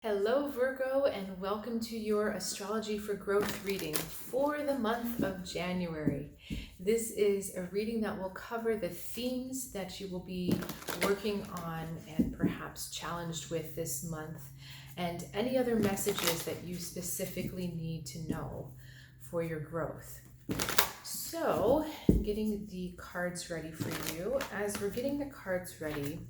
Hello Virgo, and welcome to your Astrology for Growth reading for the month of January. This is a reading that will cover the themes that you will be working on and perhaps challenged with this month, and any other messages that you specifically need to know for your growth. So, getting the cards ready for you. As we're getting the cards ready,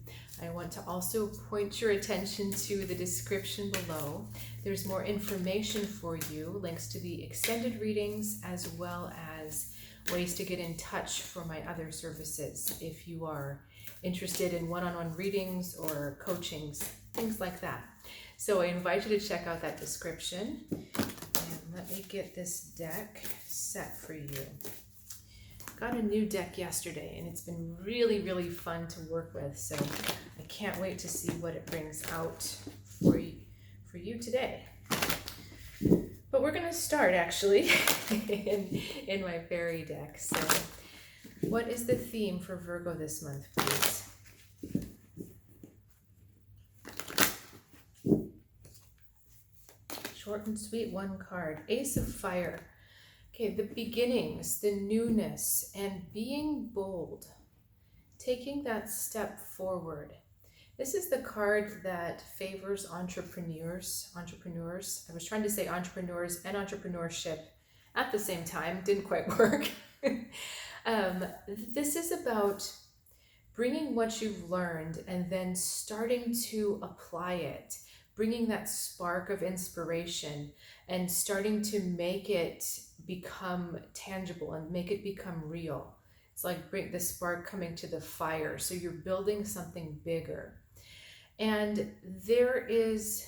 I want to also point your attention to the description below. There's more information for you, links to the extended readings, as well as ways to get in touch for my other services if you are interested in one-on-one readings or coachings, things like that. So I invite you to check out that description. And let me get this deck set for you. Got a new deck yesterday and it's been really fun to work with, so I can't wait to see what it brings out for you today. But we're gonna start actually in my fairy deck. So what is the theme for Virgo this month, please? Short and sweet, one card. Ace of Fire. Okay, the beginnings, the newness, and being bold, taking that step forward. This is the card that favors entrepreneurs. I was trying to say entrepreneurs and entrepreneurship at the same time, didn't quite work. This is about bringing what you've learned and then starting to apply it, bringing that spark of inspiration and starting to make it become tangible and make it become real. It's like bring the spark coming to the fire. So you're building something bigger. And there's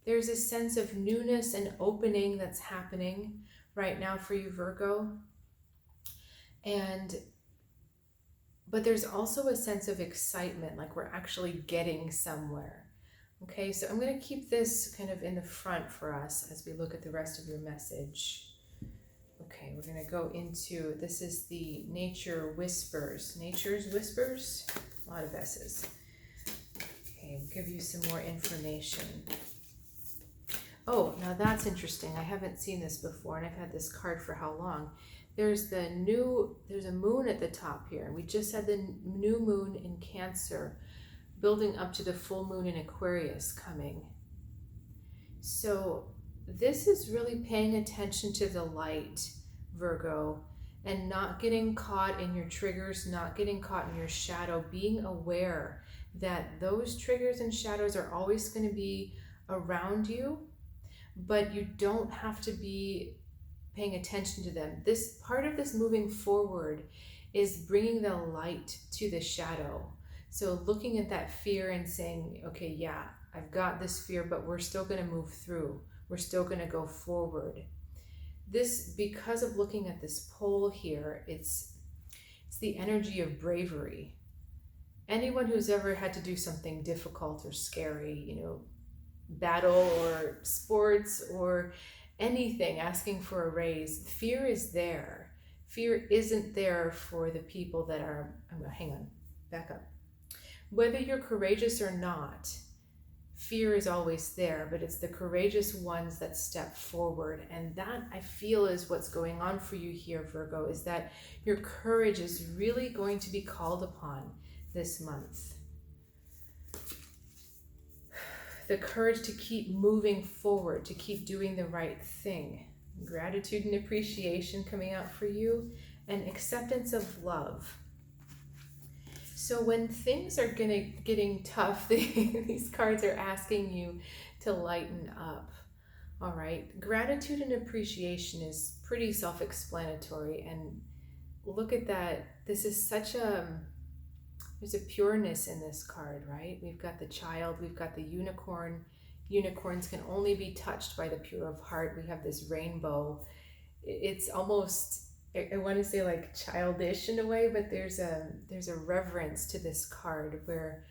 a sense of newness and opening that's happening right now for you, Virgo. But there's also a sense of excitement, like we're actually getting somewhere. Okay, so I'm going to keep this kind of in the front for us as we look at the rest of your message. Okay, we're going to go into, this is the Nature Whispers. Nature's Whispers? A lot of S's. Okay, we'll give you some more information. Oh, now that's interesting. I haven't seen this before, and I've had this card for how long? There's a moon at the top here. We just had the new moon in Cancer, building up to the full moon in Aquarius coming. So this is really paying attention to the light, Virgo, and not getting caught in your triggers, not getting caught in your shadow, being aware that those triggers and shadows are always going to be around you, but you don't have to be paying attention to them. This part of this moving forward is bringing the light to the shadow. So looking at that fear and saying, okay, yeah, I've got this fear, but we're still going to move through. We're still going to go forward. This, because of looking at this pole here, it's the energy of bravery. Anyone who's ever had to do something difficult or scary, battle or sports or anything, asking for a raise, fear is there. Fear isn't there for the people that are, hang on, back up. Whether you're courageous or not, fear is always there, but it's the courageous ones that step forward. And that, I feel, is what's going on for you here, Virgo, is that your courage is really going to be called upon this month. The courage to keep moving forward, to keep doing the right thing. Gratitude and appreciation coming out for you, and acceptance of love. So when things are getting tough, these cards are asking you to lighten up. All right, gratitude and appreciation is pretty self-explanatory, and look at that. This is there's a pureness in this card, right? We've got the child, we've got the unicorn. Unicorns can only be touched by the pure of heart. We have this rainbow. It's almost, I want to say like childish in a way, but there's a reverence to this card where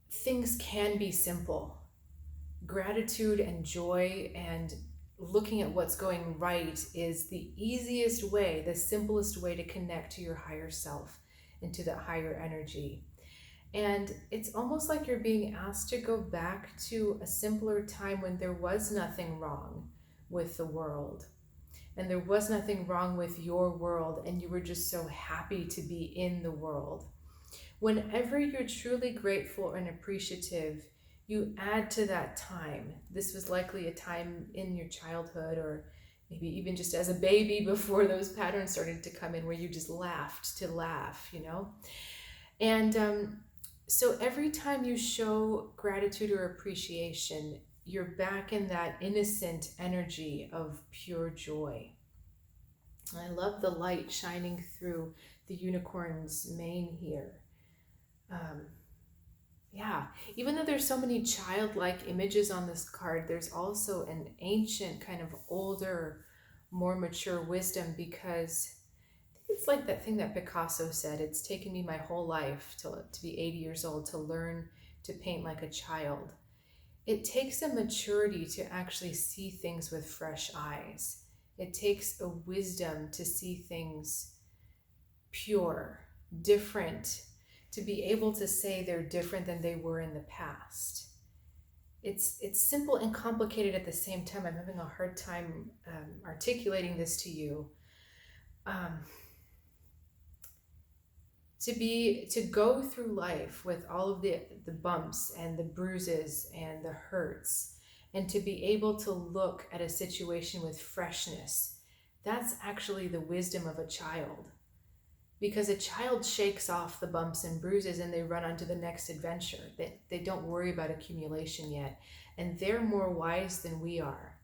things can be simple. Gratitude and joy and looking at what's going right is the easiest way, the simplest way to connect to your higher self and to that higher energy. And it's almost like you're being asked to go back to a simpler time when there was nothing wrong with the world. And there was nothing wrong with your world, and you were just so happy to be in the world. Whenever you're truly grateful and appreciative, you add to that time. This was likely a time in your childhood, or maybe even just as a baby before those patterns started to come in, where you just laughed to laugh, you know? And so every time you show gratitude or appreciation, you're back in that innocent energy of pure joy. I love the light shining through the unicorn's mane here. Yeah, even though there's so many childlike images on this card, there's also an ancient, kind of older, more mature wisdom, because I think it's like that thing that Picasso said, it's taken me my whole life to be 80 years old to learn to paint like a child. It takes a maturity to actually see things with fresh eyes. It takes a wisdom to see things pure, different, to be able to say they're different than they were in the past. It's simple and complicated at the same time. I'm having a hard time articulating this to you. To go through life with all of the bumps and the bruises and the hurts, and to be able to look at a situation with freshness, that's actually the wisdom of a child. Because a child shakes off the bumps and bruises and they run on to the next adventure. They don't worry about accumulation yet. And they're more wise than we are.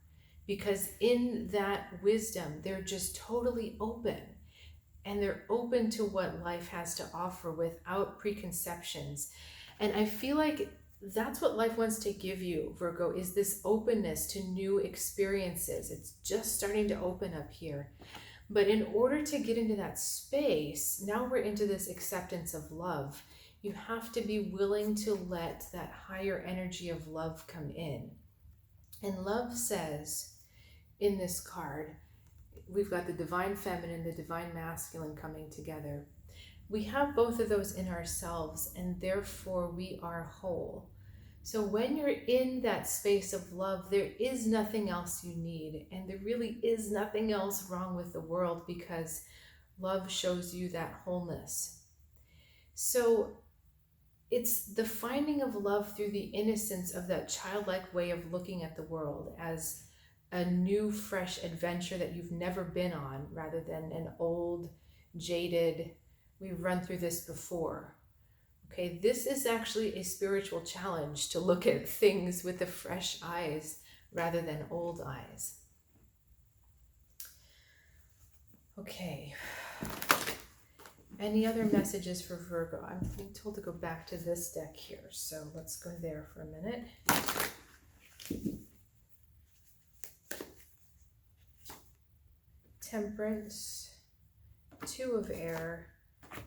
Because in that wisdom, they're just totally open. And they're open to what life has to offer without preconceptions. And I feel like that's what life wants to give you, Virgo, is this openness to new experiences. It's just starting to open up here. But in order to get into that space, now we're into this acceptance of love. You have to be willing to let that higher energy of love come in. And love says in this card, we've got the divine feminine, the divine masculine coming together. We have both of those in ourselves, and therefore we are whole. So when you're in that space of love, there is nothing else you need, and there really is nothing else wrong with the world, because love shows you that wholeness. So it's the finding of love through the innocence of that childlike way of looking at the world as a new, fresh adventure that you've never been on, rather than an old, jaded, we've run through this before. Okay, this is actually a spiritual challenge to look at things with the fresh eyes rather than old eyes. Okay. Any other messages for Virgo? I'm being told to go back to this deck here, so let's go there for a minute. Temperance, 2 of air,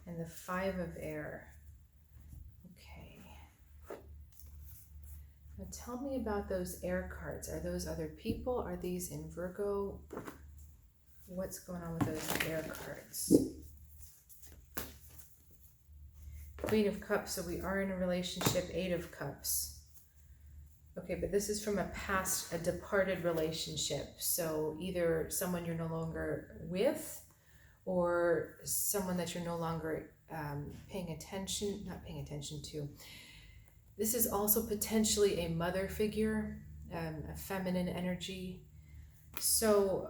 and the 5 of air. Now tell me about those air cards. Are those other people? Are these in Virgo? What's going on with those air cards? Queen of Cups, so we are in a relationship. 8 of Cups. Okay, but this is from a departed relationship. So either someone you're no longer with, or someone that you're no longer not paying attention to. This is also potentially a mother figure, a feminine energy. So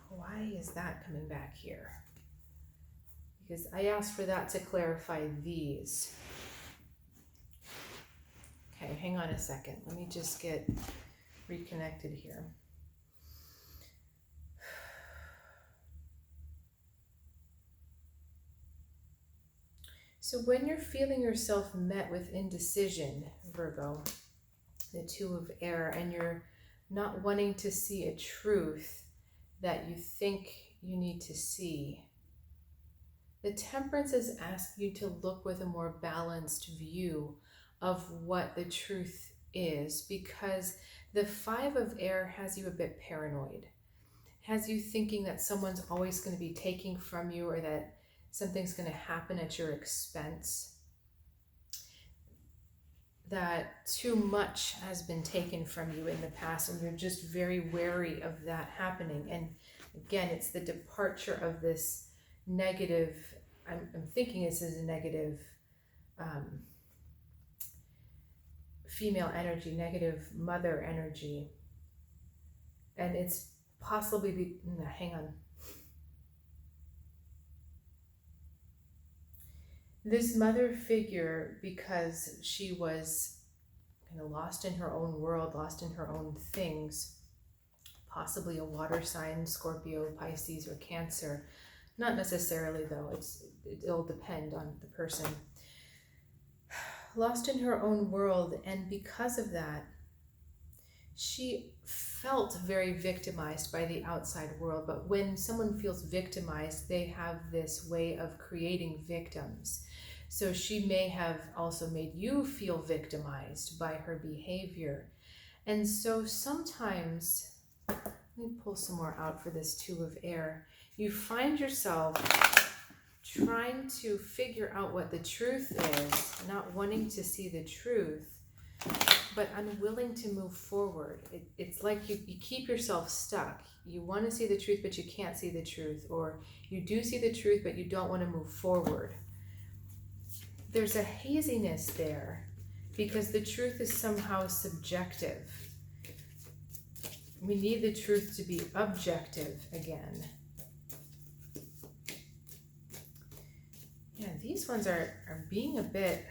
why is that coming back here? Because I asked for that to clarify these. Okay, hang on a second. Let me just get reconnected here. So when you're feeling yourself met with indecision, Virgo, the 2 of air, and you're not wanting to see a truth that you think you need to see, the Temperance is asking you to look with a more balanced view of what the truth is, because the 5 of air has you a bit paranoid, has you thinking that someone's always going to be taking from you, or that something's going to happen at your expense. that too much has been taken from you in the past, and you're just very wary of that happening. And again, it's the departure of this negative, I'm thinking this is a negative female energy, negative mother energy. And it's possibly, hang on. This mother figure, because she was kind of lost in her own world, lost in her own things, possibly a water sign, Scorpio, Pisces, or Cancer. Not necessarily though, it'll depend on the person. Lost in her own world, and because of that, she felt very victimized by the outside world. But when someone feels victimized, they have this way of creating victims. So she may have also made you feel victimized by her behavior. And so sometimes, let me pull some more out for this Two of Air. You find yourself trying to figure out what the truth is, not wanting to see the truth, but unwilling to move forward. It's like you keep yourself stuck. You want to see the truth, but you can't see the truth. Or you do see the truth, but you don't want to move forward. There's a haziness there because the truth is somehow subjective. We need the truth to be objective again. Yeah, these ones are being a bit...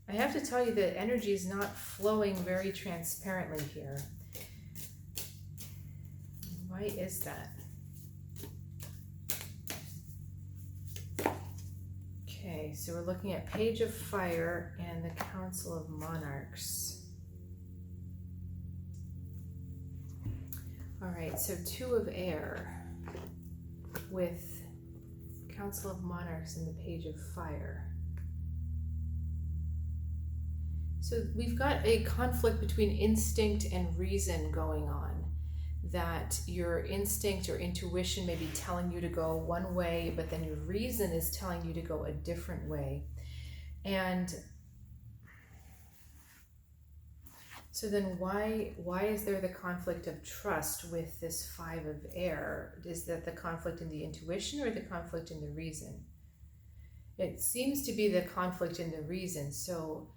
I have to tell you that energy is not flowing very transparently here. Why is that? Okay, so we're looking at Page of Fire and the Council of Monarchs. All right, so Two of Air with Council of Monarchs and the Page of Fire. So we've got a conflict between instinct and reason going on, that your instinct or intuition may be telling you to go one way, but then your reason is telling you to go a different way. And so then why is there the conflict of trust with this Five of Air? Is that the conflict in the intuition or the conflict in the reason? It seems to be the conflict in the reason. So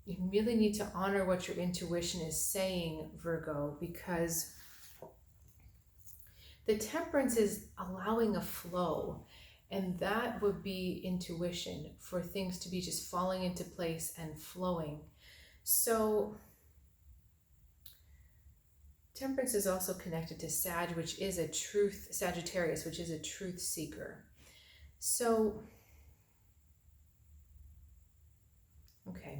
you really need to honor what your intuition is saying, Virgo, because the Temperance is allowing a flow, and that would be intuition, for things to be just falling into place and flowing. So Temperance is also connected to Sag, which is a truth, Sagittarius, which is a truth seeker. So, okay.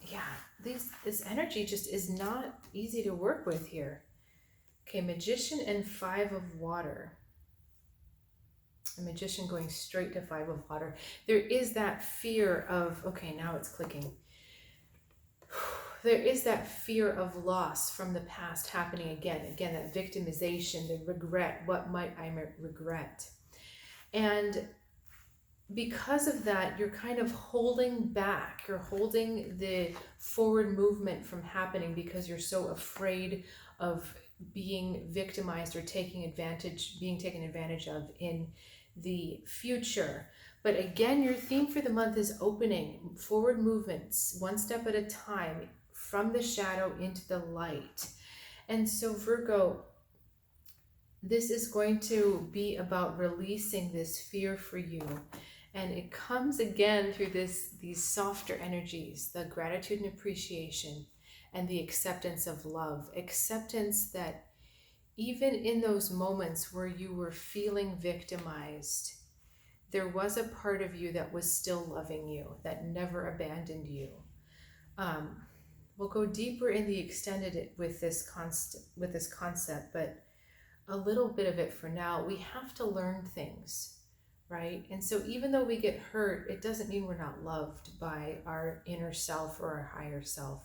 Yeah, this energy just is not easy to work with here. Okay, Magician and Five of Water. A Magician going straight to Five of Water. There is that fear of, okay, now it's clicking. There is that fear of loss from the past happening again. Again, that victimization, the regret. What might I regret? And because of that, you're kind of holding back. You're holding the forward movement from happening because you're so afraid of being victimized or being taken advantage of in the future. But again, your theme for the month is opening, forward movements, one step at a time, from the shadow into the light. And so Virgo, this is going to be about releasing this fear for you. And it comes again through these softer energies, the gratitude and appreciation, and the acceptance of love. Acceptance that even in those moments where you were feeling victimized, there was a part of you that was still loving you, that never abandoned you. We'll go deeper in the extended with this concept, but a little bit of it for now. We have to learn things. Right? And so even though we get hurt, it doesn't mean we're not loved by our inner self or our higher self.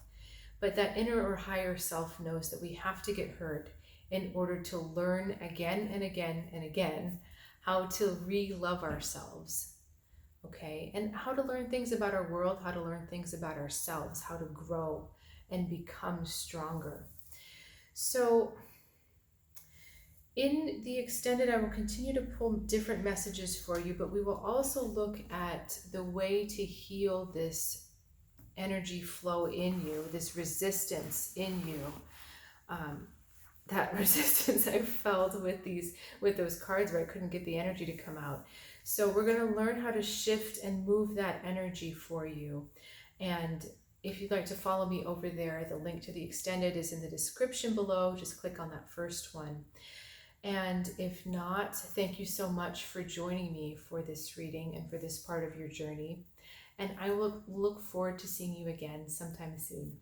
But that inner or higher self knows that we have to get hurt in order to learn again and again and again how to re-love ourselves. okay? And how to learn things about our world, how to learn things about ourselves, how to grow and become stronger. So in the extended, I will continue to pull different messages for you, but we will also look at the way to heal this energy flow in you, this resistance in you, that resistance I felt with those cards where I couldn't get the energy to come out. So we're going to learn how to shift and move that energy for you. And if you'd like to follow me over there, the link to the extended is in the description below. Just click on that first one. And if not, thank you so much for joining me for this reading and for this part of your journey. And I will look forward to seeing you again sometime soon.